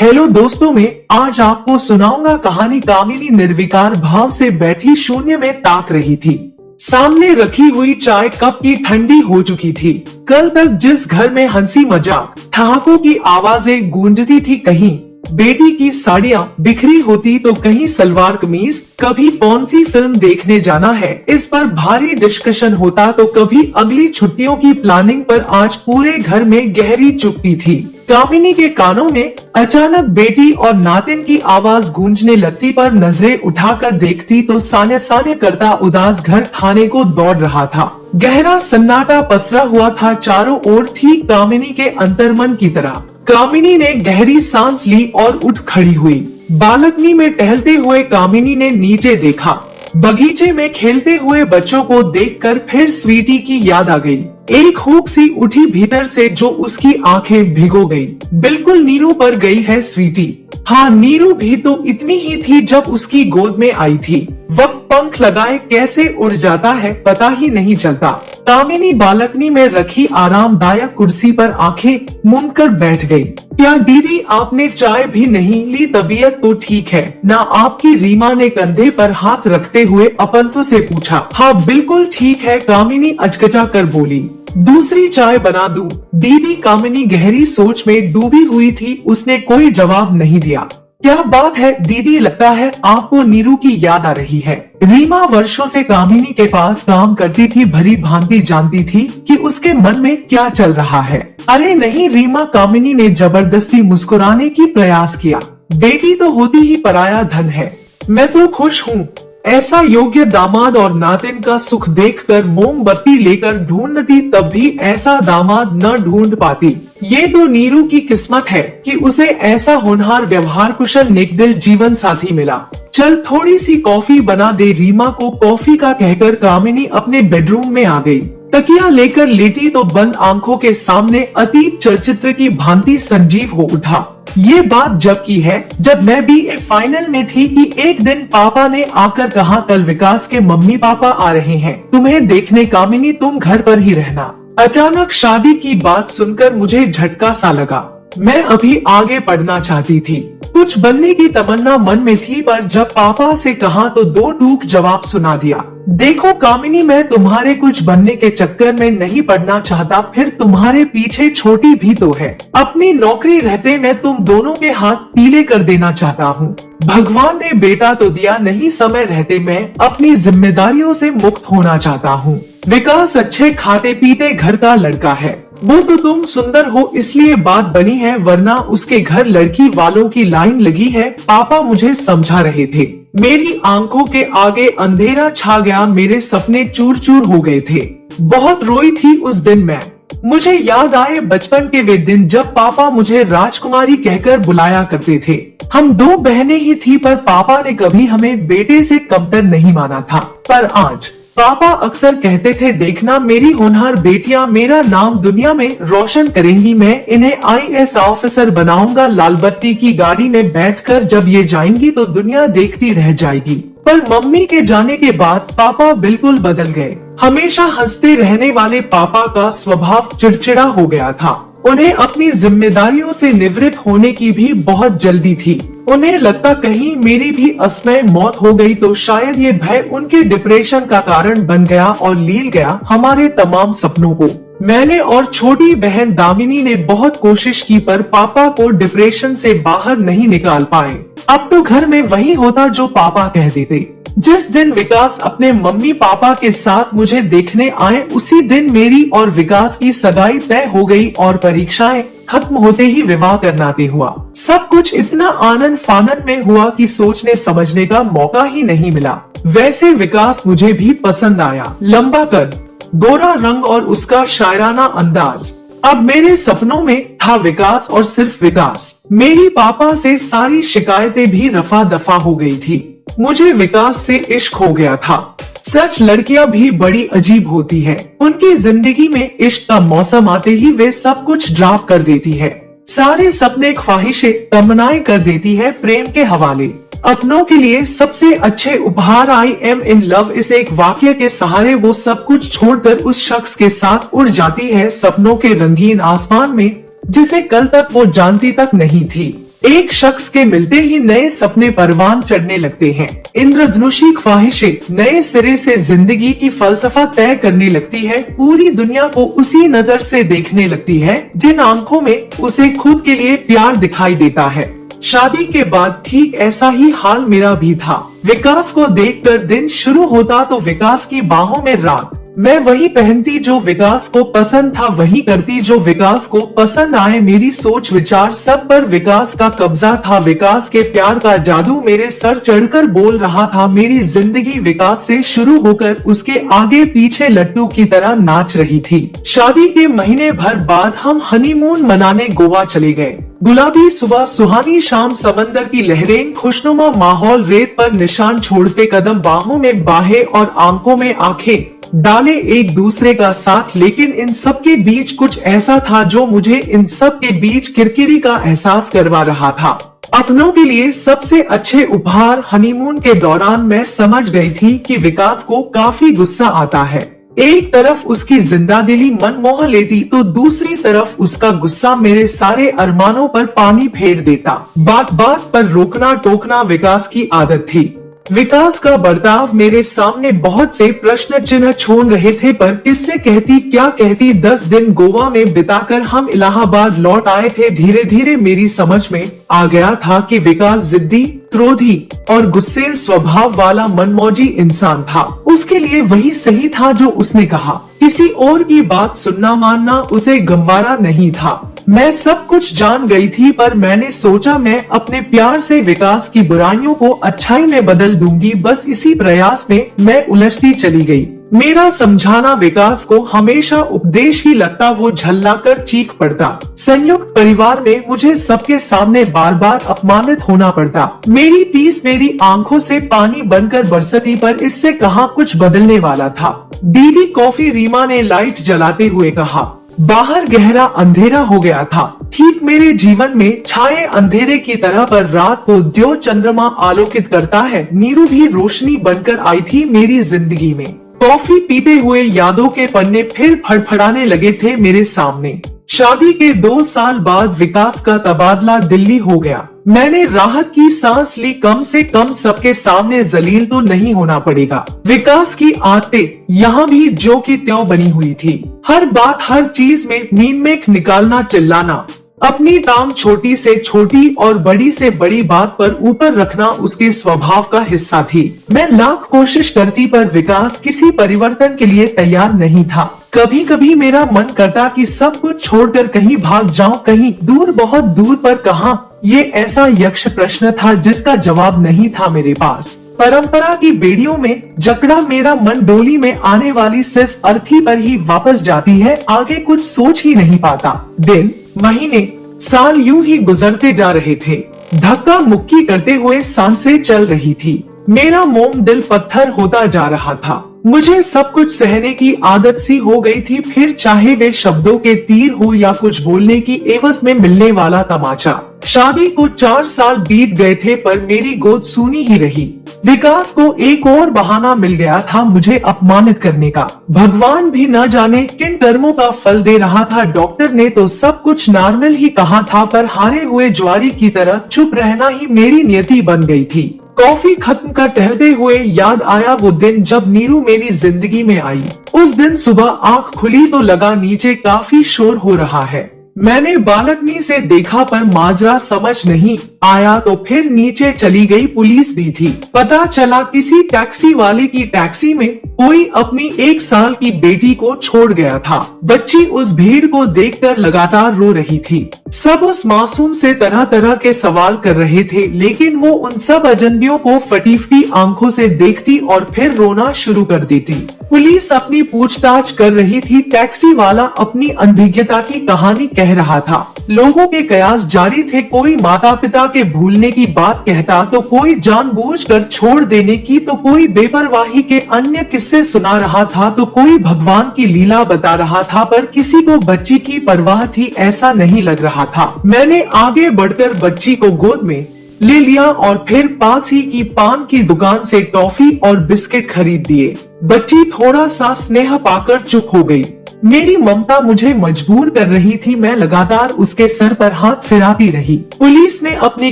Hello दोस्तों, मैं आज आपको सुनाऊंगा कहानी। कामिनी निर्विकार भाव से बैठी शून्य में ताक रही थी। सामने रखी हुई चाय कप की ठंडी हो चुकी थी। कल तक जिस घर में हंसी मजाक ठहाकों की आवाजें गूंजती थी, कहीं बेटी की साड़ियाँ बिखरी होती तो कहीं सलवार कमीज, कभी कौन सी फिल्म देखने जाना है इस पर भारी डिस्कशन होता तो कभी अगली छुट्टियों की प्लानिंग पर, आज पूरे घर में गहरी चुप्पी थी। कामिनी के कानों में अचानक बेटी और नातिन की आवाज गूंजने लगती, पर नजरें उठाकर देखती तो साने साने करता उदास घर खाने को दौड़ रहा था। गहरा सन्नाटा पसरा हुआ था चारों ओर, ठीक कामिनी के अंतर्मन की तरह। कामिनी ने गहरी सांस ली और उठ खड़ी हुई। बालकनी में टहलते हुए कामिनी ने नीचे देखा। बगीचे में खेलते हुए बच्चों को देखकर फिर स्वीटी की याद आ गई। एक हुक सी उठी भीतर से जो उसकी आंखें भिगो गई। बिल्कुल नीरू पर गई है स्वीटी। हाँ, नीरू भी तो इतनी ही थी जब उसकी गोद में आई थी। वक्त पंख लगाए कैसे उड़ जाता है पता ही नहीं चलता। कामिनी बालकनी में रखी आरामदायक कुर्सी पर आंखें मूंद कर बैठ गई। क्या दीदी, आपने चाय भी नहीं ली? तबीयत तो ठीक है ना आपकी? रीमा ने कंधे पर हाथ रखते हुए अपंत्व से पूछा। हाँ बिल्कुल ठीक है, कामिनी अचकचा कर बोली। दूसरी चाय बना दूं? दीदी, कामिनी गहरी सोच में डूबी हुई थी। उसने कोई जवाब नहीं दिया। क्या बात है दीदी, लगता है आपको नीरू की याद आ रही है। रीमा वर्षों से कामिनी के पास काम करती थी, भली भांति जानती थी कि उसके मन में क्या चल रहा है। अरे नहीं रीमा, कामिनी ने जबरदस्ती मुस्कुराने की प्रयास किया। बेटी तो होती ही पराया धन है। मैं तो खुश हूँ। ऐसा योग्य दामाद और नातिन का सुख देखकर मोमबत्ती लेकर ढूंढती, तब भी ऐसा दामाद न ढूंढ पाती। ये तो नीरू की किस्मत है कि उसे ऐसा होनहार, व्यवहार कुशल, नेकदिल जीवन साथी मिला। चल थोड़ी सी कॉफी बना दे। रीमा को कॉफी का कहकर कामिनी अपने बेडरूम में आ गई। तकिया लेकर लेटी तो बंद आंखों के सामने अतीत चलचित्र की भांति संजीव हो उठा। ये बात जब की है जब मैं BA फाइनल में थी कि एक दिन पापा ने आकर कहा, कल विकास के मम्मी पापा आ रहे हैं तुम्हें देखने, कामिनी तुम घर पर ही रहना। अचानक शादी की बात सुनकर मुझे झटका सा लगा। मैं अभी आगे पढ़ना चाहती थी, कुछ बनने की तमन्ना मन में थी, पर जब पापा से कहा तो दो टूक जवाब सुना दिया। देखो कामिनी, मैं तुम्हारे कुछ बनने के चक्कर में नहीं पड़ना चाहता, फिर तुम्हारे पीछे छोटी भी तो है। अपनी नौकरी रहते मैं तुम दोनों के हाथ पीले कर देना चाहता हूँ। भगवान ने बेटा तो दिया नहीं, समय रहते मैं अपनी जिम्मेदारियों से मुक्त होना चाहता हूँ। विकास अच्छे खाते पीते घर का लड़का है। वो तो तुम सुंदर हो इसलिए बात बनी है, वरना उसके घर लड़की वालों की लाइन लगी है। पापा मुझे समझा रहे थे। मेरी आंखों के आगे अंधेरा छा गया, मेरे सपने चूर चूर हो गए थे। बहुत रोई थी उस दिन मैं। मुझे याद आए बचपन के वे दिन जब पापा मुझे राजकुमारी कहकर बुलाया करते थे। हम दो बहनें ही थी, पर पापा ने कभी हमें बेटे से कमतर नहीं माना था। पर आज पापा अक्सर कहते थे, देखना मेरी होनहार बेटियां मेरा नाम दुनिया में रोशन करेंगी, मैं इन्हें IAS ऑफिसर बनाऊंगा। लाल बत्ती की गाड़ी में बैठकर जब ये जाएंगी तो दुनिया देखती रह जाएगी। पर मम्मी के जाने के बाद पापा बिल्कुल बदल गए। हमेशा हंसते रहने वाले पापा का स्वभाव चिड़चिड़ा हो गया था। उन्हें अपनी जिम्मेदारियों से निवृत्त होने की भी बहुत जल्दी थी। उन्हें लगता कहीं मेरी भी असमय मौत हो गई तो शायद ये भय उनके डिप्रेशन का कारण बन गया और लील गया हमारे तमाम सपनों को। मैंने और छोटी बहन दामिनी ने बहुत कोशिश की, पर पापा को डिप्रेशन से बाहर नहीं निकाल पाए। अब तो घर में वही होता जो पापा कह देते। जिस दिन विकास अपने मम्मी पापा के साथ मुझे देखने आए, उसी दिन मेरी और विकास की सगाई तय हो गई और परीक्षाएं खत्म होते ही विवाह करनाते हुआ। सब कुछ इतना आनंद फानन में हुआ कि सोचने समझने का मौका ही नहीं मिला। वैसे विकास मुझे भी पसंद आया। लंबा कद, गोरा रंग और उसका शायराना अंदाज। अब मेरे सपनों में था विकास और सिर्फ विकास। मेरी पापा से सारी शिकायतें भी रफा दफा हो गई थी। मुझे विकास से इश्क हो गया था। सच लड़कियां भी बड़ी अजीब होती है। उनकी जिंदगी में इश्क का मौसम आते ही वे सब कुछ ड्रॉप कर देती है। सारे सपने ख्वाहिशें तमन्नाएं कर देती है प्रेम के हवाले। अपनों के लिए सबसे अच्छे उपहार आई एम इन लव, इस एक वाक्य के सहारे वो सब कुछ छोड़कर उस शख्स के साथ उड़ जाती है सपनों के रंगीन आसमान में, जिसे कल तक वो जानती तक नहीं थी। एक शख्स के मिलते ही नए सपने परवान चढ़ने लगते हैं। इंद्रधनुषी ख्वाहिशें नए सिरे से जिंदगी की फलसफा तय करने लगती है। पूरी दुनिया को उसी नजर से देखने लगती है जिन आंखों में उसे खुद के लिए प्यार दिखाई देता है। शादी के बाद ठीक ऐसा ही हाल मेरा भी था। विकास को देखकर दिन शुरू होता तो विकास की बाहों में रात। मैं वही पहनती जो विकास को पसंद था, वही करती जो विकास को पसंद आए। मेरी सोच विचार सब पर विकास का कब्जा था। विकास के प्यार का जादू मेरे सर चढ़कर बोल रहा था। मेरी जिंदगी विकास से शुरू होकर उसके आगे पीछे लट्टू की तरह नाच रही थी। शादी के महीने भर बाद हम हनीमून मनाने गोवा चले गए। गुलाबी सुबह, सुहानी शाम, समंदर की लहरें, खुशनुमा माहौल, रेत पर निशान छोड़ते कदम, बाहों में बाहें और आंखों में आंखें डाले एक दूसरे का साथ। लेकिन इन सब के बीच कुछ ऐसा था जो मुझे इन सब के बीच किरकिरी का एहसास करवा रहा था। अपनों के लिए सबसे अच्छे उपहार। हनीमून के दौरान मैं समझ गई थी कि विकास को काफी गुस्सा आता है। एक तरफ उसकी जिंदादिली मन मोह लेती तो दूसरी तरफ उसका गुस्सा मेरे सारे अरमानों पर पानी फेर देता। बात बात पर रोकना टोकना विकास की आदत थी। विकास का बर्ताव मेरे सामने बहुत से प्रश्न चिन्ह छोड़ रहे थे, पर किससे कहती क्या कहती। 10 दिन गोवा में बिताकर हम इलाहाबाद लौट आए थे। धीरे धीरे मेरी समझ में आ गया था कि विकास जिद्दी, क्रोधी और गुस्सेल स्वभाव वाला मनमौजी इंसान था। उसके लिए वही सही था जो उसने कहा। किसी और की बात सुनना मानना उसे गंवारा नहीं था। मैं सब कुछ जान गई थी, पर मैंने सोचा मैं अपने प्यार से विकास की बुराइयों को अच्छाई में बदल दूंगी। बस इसी प्रयास में मैं उलझती चली गई। मेरा समझाना विकास को हमेशा उपदेश ही लगता। वो झल्लाकर चीख पड़ता। संयुक्त परिवार में मुझे सबके सामने बार बार अपमानित होना पड़ता। मेरी पीस मेरी आंखों से पानी बनकर बरसती, पर इससे कहाँ कुछ बदलने वाला था। दीदी कॉफी, रीमा ने लाइट जलाते हुए कहा। बाहर गहरा अंधेरा हो गया था, ठीक मेरे जीवन में छाए अंधेरे की तरह। पर रात को जो चंद्रमा आलोकित करता है, नीरू भी रोशनी बनकर आई थी मेरी जिंदगी में। कॉफी पीते हुए यादों के पन्ने फिर फड़फड़ाने लगे थे मेरे सामने। शादी के 2 साल बाद विकास का तबादला दिल्ली हो गया। मैंने राहत की सांस ली। कम से कम सबके सामने जलील तो नहीं होना पड़ेगा। विकास की आदतें यहाँ भी ज्यों की त्यों बनी हुई थी। हर बात हर चीज में मीमेक निकालना, चिल्लाना, अपनी टांग छोटी से छोटी और बड़ी से बड़ी बात पर ऊपर रखना उसके स्वभाव का हिस्सा थी। मैं लाख कोशिश करती पर विकास किसी परिवर्तन के लिए तैयार नहीं था। कभी कभी मेरा मन करता कि सब कुछ छोड़कर कहीं भाग जाऊं, कहीं दूर, बहुत दूर, पर कहां। ये ऐसा यक्ष प्रश्न था जिसका जवाब नहीं था मेरे पास। परंपरा की बेड़ियों में जकड़ा मेरा मन डोली में आने वाली सिर्फ अर्थी पर ही वापस जाती है। आगे कुछ सोच ही नहीं पाता। दिन, महीने, साल यूं ही गुजरते जा रहे थे। धक्का मुक्की करते हुए सांसें चल रही थी। मेरा मोम दिल पत्थर होता जा रहा था। मुझे सब कुछ सहने की आदत सी हो गई थी, फिर चाहे वे शब्दों के तीर हो या कुछ बोलने की एवज में मिलने वाला तमाचा। शादी को 4 साल बीत गए थे, पर मेरी गोद सूनी ही रही। विकास को एक और बहाना मिल गया था मुझे अपमानित करने का। भगवान भी न जाने किन कर्मों का फल दे रहा था। डॉक्टर ने तो सब कुछ नॉर्मल ही कहा था, पर हारे हुए ज्वारी की तरह चुप रहना ही मेरी नियति बन गई थी। कॉफी खत्म कर टहलते हुए याद आया वो दिन जब नीरू मेरी जिंदगी में आई। उस दिन सुबह आंख खुली तो लगा नीचे काफी शोर हो रहा है। मैंने बालकनी से देखा, पर माजरा समझ नहीं आया तो फिर नीचे चली गई। पुलिस भी थी। पता चला किसी टैक्सी वाले की टैक्सी में कोई अपनी 1 साल की बेटी को छोड़ गया था। बच्ची उस भीड़ को देखकर लगातार रो रही थी। सब उस मासूम से तरह तरह के सवाल कर रहे थे, लेकिन वो उन सब अजनबियों को फटी आंखों से देखती और फिर रोना शुरू कर देती। पुलिस अपनी पूछताछ कर रही थी। टैक्सी वाला अपनी अनभिज्ञता की कहानी कह रहा था। लोगों के कयास जारी थे। कोई माता पिता के भूलने की बात कहता तो कोई जानबूझकर छोड़ देने की, तो कोई बेपरवाही के अन्य किस्से सुना रहा था, तो कोई भगवान की लीला बता रहा था, पर किसी को बच्ची की परवाह थी ऐसा नहीं लग रहा था। मैंने आगे बढ़कर बच्ची को गोद में ले लिया और फिर पास ही की पान की दुकान से टॉफी और बिस्किट खरीद दिए। बच्ची थोड़ा सा स्नेह पाकर चुप हो गई। मेरी ममता मुझे मजबूर कर रही थी। मैं लगातार उसके सर पर हाथ फिराती रही। पुलिस ने अपनी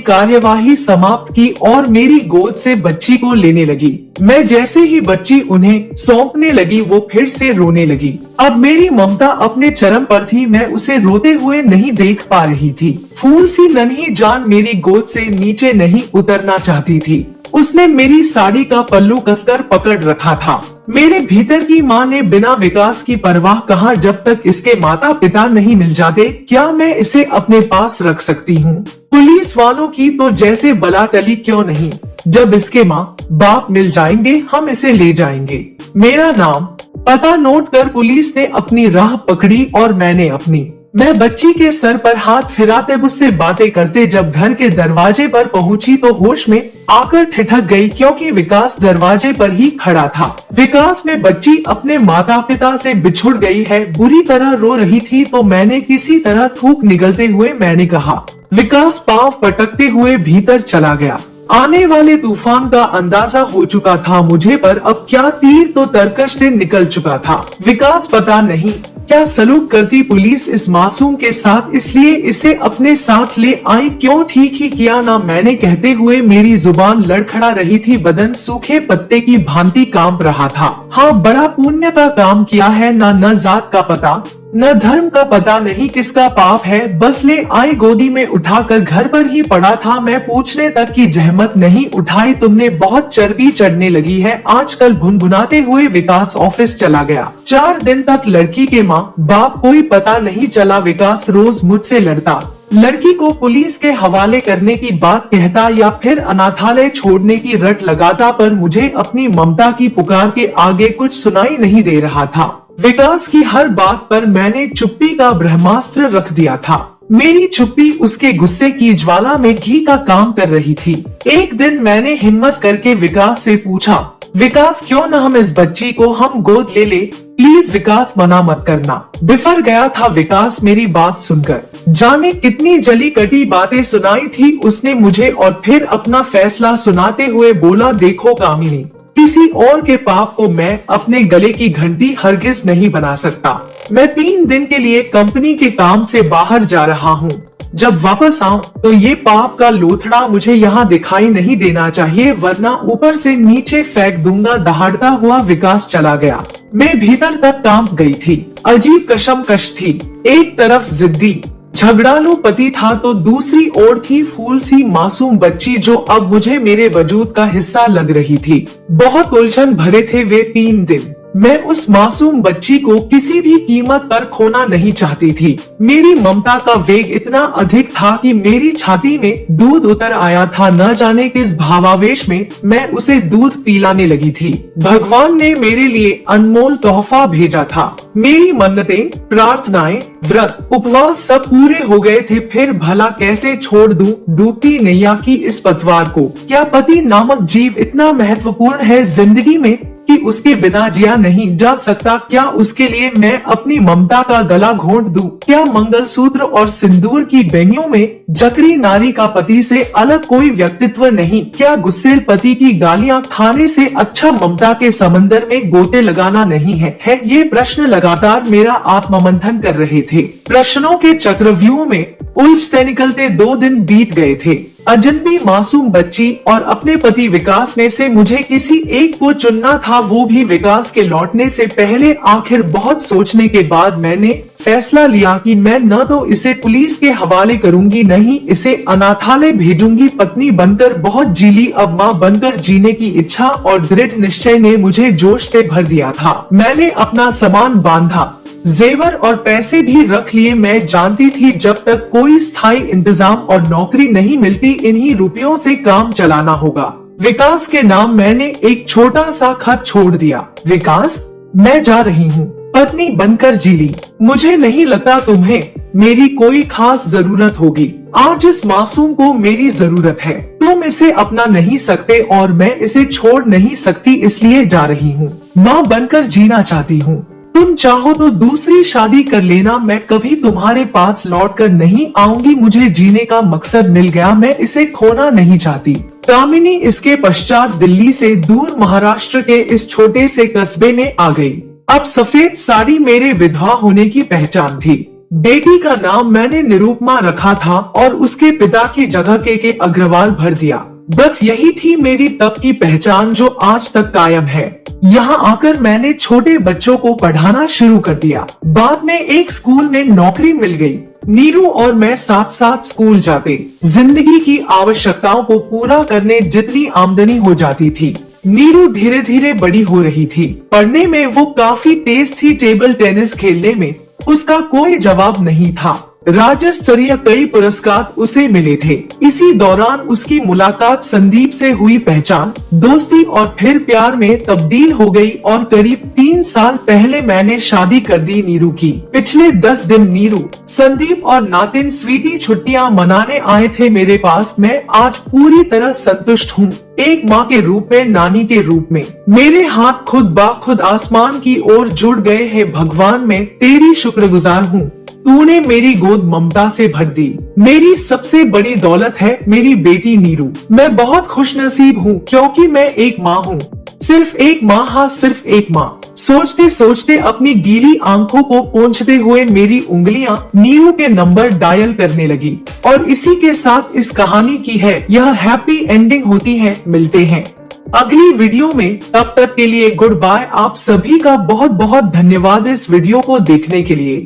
कार्यवाही समाप्त की और मेरी गोद से बच्ची को लेने लगी। मैं जैसे ही बच्ची उन्हें सौंपने लगी वो फिर से रोने लगी। अब मेरी ममता अपने चरम पर थी। मैं उसे रोते हुए नहीं देख पा रही थी। फूल सी नन्ही जान मेरी गोद से नीचे नहीं उतरना चाहती थी। उसने मेरी साड़ी का पल्लू कसकर पकड़ रखा था। मेरे भीतर की माँ ने बिना विकास की परवाह कहा, जब तक इसके माता पिता नहीं मिल जाते क्या मैं इसे अपने पास रख सकती हूँ। पुलिस वालों की तो जैसे बला टली क्यों नहीं। जब इसके माँ बाप मिल जाएंगे हम इसे ले जाएंगे। मेरा नाम पता नोट कर पुलिस ने अपनी राह पकड़ी और मैंने अपनी। मैं बच्ची के सर पर हाथ फिराते उससे बातें करते जब घर के दरवाजे पर पहुंची तो होश में आकर ठिठक गई, क्योंकि विकास दरवाजे पर ही खड़ा था। विकास में बच्ची अपने माता पिता से बिछुड़ गई है, बुरी तरह रो रही थी। तो मैंने किसी तरह थूक निगलते हुए मैंने कहा। विकास पांव पटकते हुए भीतर चला गया। आने वाले तूफान का अंदाजा हो चुका था मुझे, पर अब क्या तीर तो तरकश से निकल चुका था। विकास पता नहीं क्या सलूक करती पुलिस इस मासूम के साथ, इसलिए इसे अपने साथ ले आई। क्यों ठीक ही किया ना मैंने कहते हुए मेरी जुबान लड़खड़ा रही थी। बदन सूखे पत्ते की भांति कांप रहा था। हाँ, बड़ा पुण्य का काम किया है। न जात का पता न धर्म का पता नहीं किसका पाप है। बस ले आई गोदी में उठाकर, घर पर ही पड़ा था। मैं पूछने तक की जहमत नहीं उठाई। तुमने बहुत चर्बी चढ़ने लगी है आजकल। भुनभुनाते हुए विकास ऑफिस चला गया। 4 दिन तक लड़की के माँ बाप कोई पता नहीं चला। विकास रोज मुझसे लड़ता, लड़की को पुलिस के हवाले करने की बात कहता या फिर अनाथालय छोड़ने की रट लगाता, पर मुझे अपनी ममता की पुकार के आगे कुछ सुनाई नहीं दे रहा था। विकास की हर बात पर मैंने चुप्पी का ब्रह्मास्त्र रख दिया था। मेरी चुप्पी उसके गुस्से की ज्वाला में घी का काम कर रही थी। एक दिन मैंने हिम्मत करके विकास से पूछा, विकास क्यों न हम इस बच्ची को हम गोद ले ले, प्लीज विकास मना मत करना। बिफर गया था विकास मेरी बात सुनकर। जाने कितनी जली कटी बातें सुनाई थी उसने मुझे, और फिर अपना फैसला सुनाते हुए बोला, देखो कामिनी, किसी और के पाप को मैं अपने गले की घंटी हरगिज नहीं बना सकता। मैं 3 दिन के लिए कंपनी के काम से बाहर जा रहा हूँ। जब वापस आऊं तो ये पाप का लोथड़ा मुझे यहाँ दिखाई नहीं देना चाहिए, वरना ऊपर से नीचे फेंक दूंगा। दहाड़ता हुआ विकास चला गया। मैं भीतर तक कांप गई थी। अजीब कशमकश थी। एक तरफ जिद्दी झगड़ालू पति था तो दूसरी ओर थी फूल सी मासूम बच्ची, जो अब मुझे मेरे वजूद का हिस्सा लग रही थी। बहुत उलझन भरे थे वे 3 दिन। मैं उस मासूम बच्ची को किसी भी कीमत पर खोना नहीं चाहती थी। मेरी ममता का वेग इतना अधिक था कि मेरी छाती में दूध उतर आया था। न जाने किस भावावेश में मैं उसे दूध पिलाने लगी थी। भगवान ने मेरे लिए अनमोल तोहफा भेजा था। मेरी मन्नतें, प्रार्थनाएं, व्रत, उपवास सब पूरे हो गए थे। फिर भला कैसे छोड़ दूं डूबती नैया की इस पतवार को। क्या पति नामक जीव इतना महत्वपूर्ण है जिंदगी में कि उसके बिना जिया नहीं जा सकता? क्या उसके लिए मैं अपनी ममता का गला घोंट दूं? क्या मंगलसूत्र और सिंदूर की बेंगियों में जकड़ी नारी का पति से अलग कोई व्यक्तित्व नहीं? क्या गुस्सेल पति की गालियां खाने से अच्छा ममता के समंदर में गोते लगाना नहीं है? ये प्रश्न लगातार मेरा आत्ममंथन कर रहे थे। प्रश्नों के चक्रव्यूह में उलझते निकलते 2 दिन बीत गए थे। अजनबी मासूम बच्ची और अपने पति विकास में से मुझे किसी एक को चुनना था, वो भी विकास के लौटने से पहले। आखिर बहुत सोचने के बाद मैंने फैसला लिया कि मैं न तो इसे पुलिस के हवाले करूंगी, नहीं इसे अनाथालय भेजूंगी। पत्नी बनकर बहुत जीली, अब माँ बनकर जीने की इच्छा और दृढ़ निश्चय ने मुझे जोश से भर दिया था। मैंने अपना सामान बांधा, जेवर और पैसे भी रख लिए। मैं जानती थी जब तक कोई स्थायी इंतजाम और नौकरी नहीं मिलती इन्हीं रुपयों से काम चलाना होगा। विकास के नाम मैंने एक छोटा सा खत छोड़ दिया। विकास, मैं जा रही हूँ, पत्नी बनकर जी ली। मुझे नहीं लगता तुम्हें मेरी कोई खास जरूरत होगी। आज इस मासूम को मेरी जरूरत है। तुम इसे अपना नहीं सकते और मैं इसे छोड़ नहीं सकती, इसलिए जा रही हूँ। माँ बनकर जीना चाहती हूँ। तुम चाहो तो दूसरी शादी कर लेना। मैं कभी तुम्हारे पास लौटकर नहीं आऊंगी। मुझे जीने का मकसद मिल गया, मैं इसे खोना नहीं चाहती। कामिनी इसके पश्चात दिल्ली से दूर महाराष्ट्र के इस छोटे से कस्बे में आ गई। अब सफेद साड़ी मेरे विधवा होने की पहचान थी। बेटी का नाम मैंने निरूपमा रखा था और उसके पिता की जगह के अग्रवाल भर दिया। बस यही थी मेरी तब की पहचान जो आज तक कायम है। यहाँ आकर मैंने छोटे बच्चों को पढ़ाना शुरू कर दिया। बाद में एक स्कूल में नौकरी मिल गई। नीरू और मैं साथ साथ स्कूल जाते। जिंदगी की आवश्यकताओं को पूरा करने जितनी आमदनी हो जाती थी। नीरू धीरे धीरे बड़ी हो रही थी। पढ़ने में वो काफी तेज थी। टेबल टेनिस खेलने में उसका कोई जवाब नहीं था। राज्य स्तरीय कई पुरस्कार उसे मिले थे। इसी दौरान उसकी मुलाकात संदीप से हुई। पहचान, दोस्ती और फिर प्यार में तब्दील हो गई और करीब 3 साल पहले मैंने शादी कर दी नीरू की। पिछले 10 दिन नीरू, संदीप और नातिन स्वीटी छुट्टियां मनाने आए थे मेरे पास। मैं आज पूरी तरह संतुष्ट हूँ। एक माँ के रूप में, नानी के रूप में। मेरे हाथ खुद ब खुद आसमान की ओर जुड़ गए हैं। भगवान, मैं तेरी शुक्रगुजार हूँ। तूने मेरी गोद ममता से भर दी। मेरी सबसे बड़ी दौलत है मेरी बेटी नीरू। मैं बहुत खुशनसीब हूँ क्योंकि मैं एक माँ हूँ। सिर्फ एक माँ, हाँ सिर्फ एक माँ। सोचते सोचते अपनी गीली आंखों को पोंछते हुए मेरी उंगलियां नीरू के नंबर डायल करने लगी। और इसी के साथ इस कहानी की है यह हैप्पी एंडिंग होती है। मिलते हैं अगली वीडियो में, तब तक के लिए गुड बाय। आप सभी का बहुत बहुत धन्यवाद इस वीडियो को देखने के लिए।